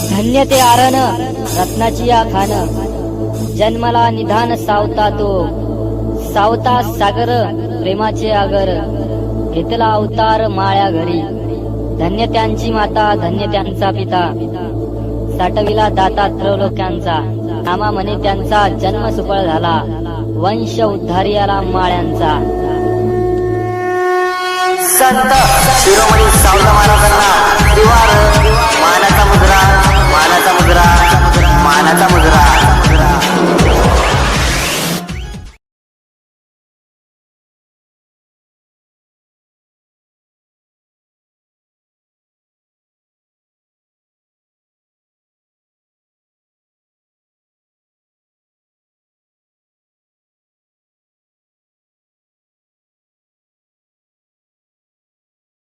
धन्य ते आरण रत्नाची या खान, जन्मला निधान सावता तो, सावता सागर प्रेमाचे आगर, घेतला अवतार माळ्या घरी. धन्य त्यांची माता, धन्य त्यांचा पिता, साठविला दाता त्रैलोक्यांचा. नामा म्हणे त्यांचा जन्म सुफळ झाला, वंश उद्धारी आला माळ्यांचा. संत शिरोमणी सावता महाराजांना त्रिवार मानाचा मुद्रा, मानाचा मुद्रा, मानाचा मुद्रा.